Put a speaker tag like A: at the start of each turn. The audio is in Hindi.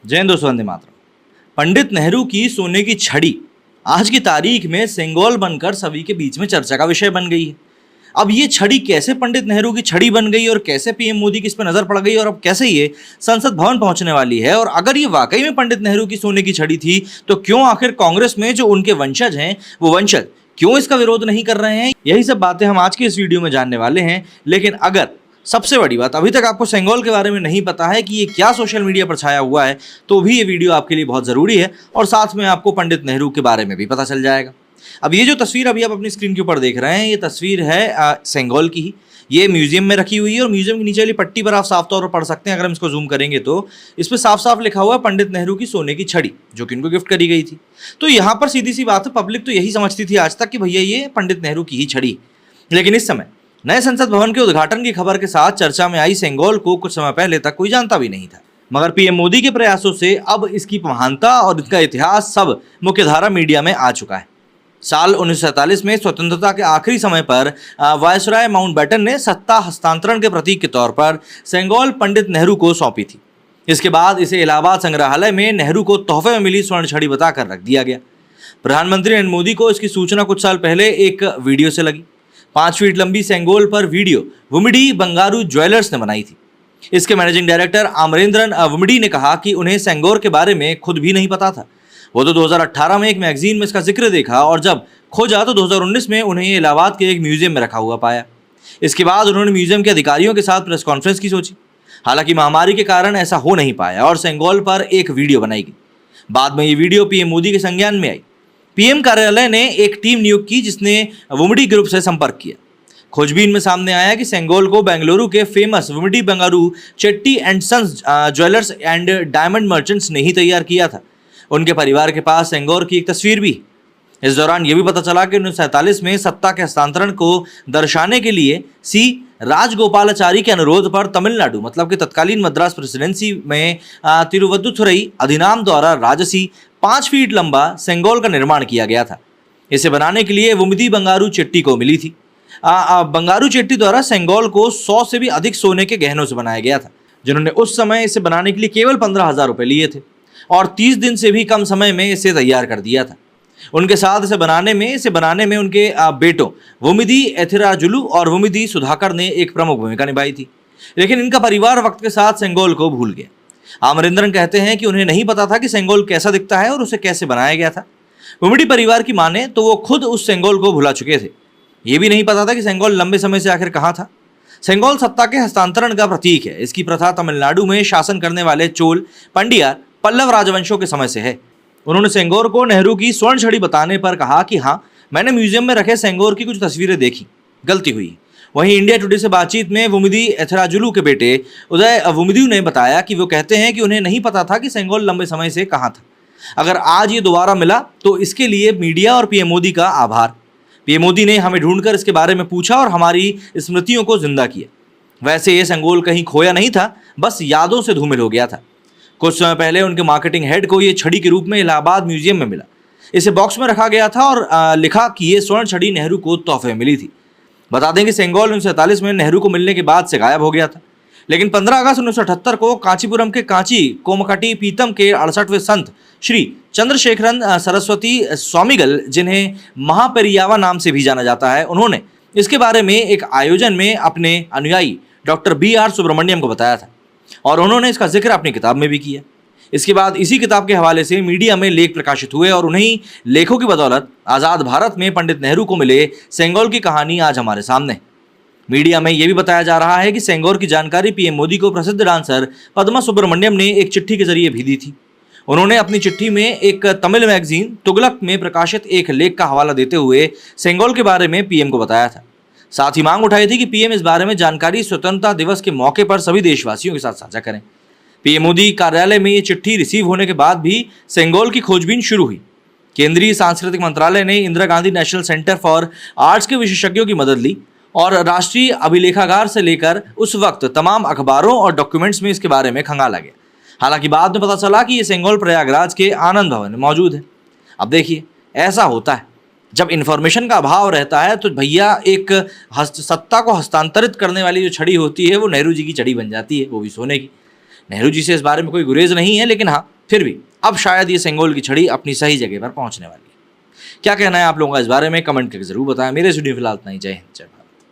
A: जय हिंद दोस्तों, वंदे मातरम। पंडित नेहरू की सोने की छड़ी आज की तारीख में सेंगोल बनकर सभी के बीच में चर्चा का विषय बन गई है। अब ये छड़ी कैसे पंडित नेहरू की छड़ी बन गई और कैसे पीएम मोदी की इस पर नजर पड़ गई और अब कैसे ये संसद भवन पहुंचने वाली है, और अगर ये वाकई में पंडित नेहरू की सोने की छड़ी थी तो क्यों आखिर कांग्रेस में जो उनके वंशज हैं वो वंशज क्यों इसका विरोध नहीं कर रहे हैं, यही सब बातें हम आज के इस वीडियो में जानने वाले हैं। लेकिन अगर सबसे बड़ी बात, अभी तक आपको सेंगोल के बारे में नहीं पता है कि ये क्या सोशल मीडिया पर छाया हुआ है, तो भी ये वीडियो आपके लिए बहुत ज़रूरी है और साथ में आपको पंडित नेहरू के बारे में भी पता चल जाएगा। अब ये जो तस्वीर अभी आप अपनी स्क्रीन के ऊपर देख रहे हैं, ये तस्वीर है सेंगोल की ही। ये म्यूजियम में रखी हुई है और म्यूजियम की नीचे वाली पट्टी पर आप साफ तौर पर पढ़ सकते हैं। अगर हम इसको जूम करेंगे तो इस पर साफ साफ लिखा हुआ है पंडित नेहरू की सोने की छड़ी, जो कि उनको गिफ्ट करी गई थी। तो यहाँ पर सीधी सी बात है, पब्लिक तो यही समझती थी आज तक कि भैया ये पंडित नेहरू की ही छड़ी। लेकिन इस समय नए संसद भवन के उद्घाटन की खबर के साथ चर्चा में आई सेंगोल को कुछ समय पहले तक कोई जानता भी नहीं था, मगर पीएम मोदी के प्रयासों से अब इसकी महानता और इसका इतिहास सब मुख्यधारा मीडिया में आ चुका है। साल 1947 में स्वतंत्रता के आखिरी समय पर वायसराय माउंटबेटन ने सत्ता हस्तांतरण के प्रतीक के तौर पर सेंगोल पंडित नेहरू को सौंपी थी। इसके बाद इसे इलाहाबाद संग्रहालय में नेहरू को तोहफे में मिली स्वर्ण छड़ी बताकर रख दिया गया। प्रधानमंत्री नरेंद्र मोदी को इसकी सूचना कुछ साल पहले एक वीडियो से लगी। 5 फीट लंबी सेंगोल पर वीडियो वुमिडी बंगारू ज्वेलर्स ने बनाई थी। इसके मैनेजिंग डायरेक्टर अमरेंद्रन वुमिडी ने कहा कि उन्हें सेंगोर के बारे में खुद भी नहीं पता था। वो तो 2018 में एक मैगजीन में इसका जिक्र देखा और जब खोजा तो 2019 में उन्हें इलाहाबाद के एक म्यूजियम में रखा हुआ पाया। इसके बाद उन्होंने म्यूजियम के अधिकारियों के साथ प्रेस कॉन्फ्रेंस की सोची। हालांकि महामारी के कारण ऐसा हो नहीं पाया और सेंगोल पर एक वीडियो बनाई गई। बाद में ये वीडियो पीएम मोदी के संज्ञान में आई। पीएम कार्यालय ने एक टीम नियुक्त की जिसने वुमिडी ग्रुप से संपर्क किया। खोजबीन में सामने आया कि सेंगोल को बेंगलुरु के famous Vummidi Bangaru Chetty and sons jewellers and diamond merchants ने ही तैयार किया था। उनके परिवार के पास सेंगोर की एक तस्वीर भी। इस दौरान यह भी पता चला कि 1947 में सत्ता के हस्तांतरण को दर्शाने के लिए सी राजगोपालाचारी के अनुरोध पर तमिलनाडु मतलब कि तत्कालीन मद्रास प्रेसिडेंसी में तिरुवद्दुथुरई अधिनाम द्वारा राजसी 5 फीट लंबा सेंगोल का निर्माण किया गया था। इसे बनाने के लिए वुमिदी बंगारू चेट्टी को मिली थी। बंगारू चेट्टी द्वारा सेंगोल को 100 से भी अधिक सोने के गहनों से बनाया गया था, जिन्होंने उस समय इसे बनाने के लिए केवल 15,000 रुपये लिए थे और 30 दिन से भी कम समय में इसे तैयार कर दिया था। उनके साथ इसे बनाने में उनके बेटों वुमिदी एथिराजुलु और वुमिदी सुधाकर ने एक प्रमुख भूमिका निभाई थी। लेकिन इनका परिवार वक्त के साथ सेंगोल को भूल गया। अमरिंदरन कहते हैं कि उन्हें नहीं पता था कि सेंगोल कैसा दिखता है और उसे कैसे बनाया गया था। वुमिडी परिवार की माने तो वो खुद उस सेंगोल को भुला चुके थे। ये भी नहीं पता था कि सेंगोल लंबे समय से आखिर कहाँ था। सेंगोल सत्ता के हस्तांतरण का प्रतीक है। इसकी प्रथा तमिलनाडु में शासन करने वाले चोल, पंडिया, पल्लव राजवंशों के समय से है। उन्होंने सेंगोर को नेहरू की स्वर्ण छड़ी बताने पर कहा कि हाँ, मैंने म्यूजियम में रखे सेंगोर की कुछ तस्वीरें देखी, गलती हुई। वहीं इंडिया टुडे से बातचीत में वुमिदी एथिराजुलु के बेटे उदय वुमिदी ने बताया कि वो कहते हैं कि उन्हें नहीं पता था कि सेंगोल लंबे समय से कहाँ था। अगर आज ये दोबारा मिला तो इसके लिए मीडिया और पीएम मोदी का आभार। पीएम मोदी ने हमें ढूंढकर इसके बारे में पूछा और हमारी स्मृतियों को जिंदा किया। वैसे ये सेंगोल कहीं खोया नहीं था, बस यादों से धूमिल हो गया था। कुछ समय पहले उनके मार्केटिंग हेड को ये छड़ी के रूप में इलाहाबाद म्यूजियम में मिला। इसे बॉक्स में रखा गया था और लिखा कि ये स्वर्ण छड़ी नेहरू को तोहफे में मिली थी। बता दें कि सेंगोल 1947 में नेहरू को मिलने के बाद से गायब हो गया था। लेकिन 15 अगस्त 1978 को कांचीपुरम के कांची कोमकटी पीतम के 68वें संत श्री चंद्रशेखरन सरस्वती स्वामीगल, जिन्हें महापेरियावा नाम से भी जाना जाता है, उन्होंने इसके बारे में एक आयोजन में अपने अनुयायी डॉक्टर BR सुब्रमण्यम को बताया था और उन्होंने इसका जिक्र अपनी किताब में भी किया। इसके बाद इसी किताब के हवाले से मीडिया में लेख प्रकाशित हुए और उन्हीं लेखों की बदौलत आज़ाद भारत में पंडित नेहरू को मिले सेंगोल की कहानी आज हमारे सामने। मीडिया में यह भी बताया जा रहा है कि सेंगोर की जानकारी पीएम मोदी को प्रसिद्ध डांसर पद्मा सुब्रमण्यम ने एक चिट्ठी के जरिए भी दी थी। उन्होंने अपनी चिट्ठी में एक तमिल मैगजीन तुगलक में प्रकाशित एक लेख का हवाला देते हुए सेंगोल के बारे में पीएम को बताया था। साथ ही मांग उठाई थी कि पीएम इस बारे में जानकारी स्वतंत्रता दिवस के मौके पर सभी देशवासियों के साथ साझा करें। पीएम मोदी कार्यालय में ये चिट्ठी रिसीव होने के बाद भी सेंगोल की खोजबीन शुरू हुई। केंद्रीय सांस्कृतिक मंत्रालय ने Indira Gandhi national centre for arts के विशेषज्ञों की मदद ली और राष्ट्रीय अभिलेखागार से लेकर उस वक्त तमाम अखबारों और डॉक्यूमेंट्स में इसके बारे में खंगाला गया। हालांकि बाद में पता चला कि ये सेंगोल प्रयागराज के आनंद भवन में मौजूद है। अब देखिए, ऐसा होता है जब इन्फॉर्मेशन का अभाव रहता है तो भैया एक सत्ता को हस्तांतरित करने वाली जो छड़ी होती है वो नेहरू जी की छड़ी बन जाती है, वो भी सोने की। नेहरू जी से इस बारे में कोई गुरेज नहीं है, लेकिन हाँ फिर भी अब शायद ये सेंगोल की छड़ी अपनी सही जगह पर पहुंचने वाली है। क्या कहना है आप लोगों का इस बारे में, कमेंट करके जरूर बताएं। मेरे वीडियो फिलहाल इतना ही। जय हिंद, जय भारत।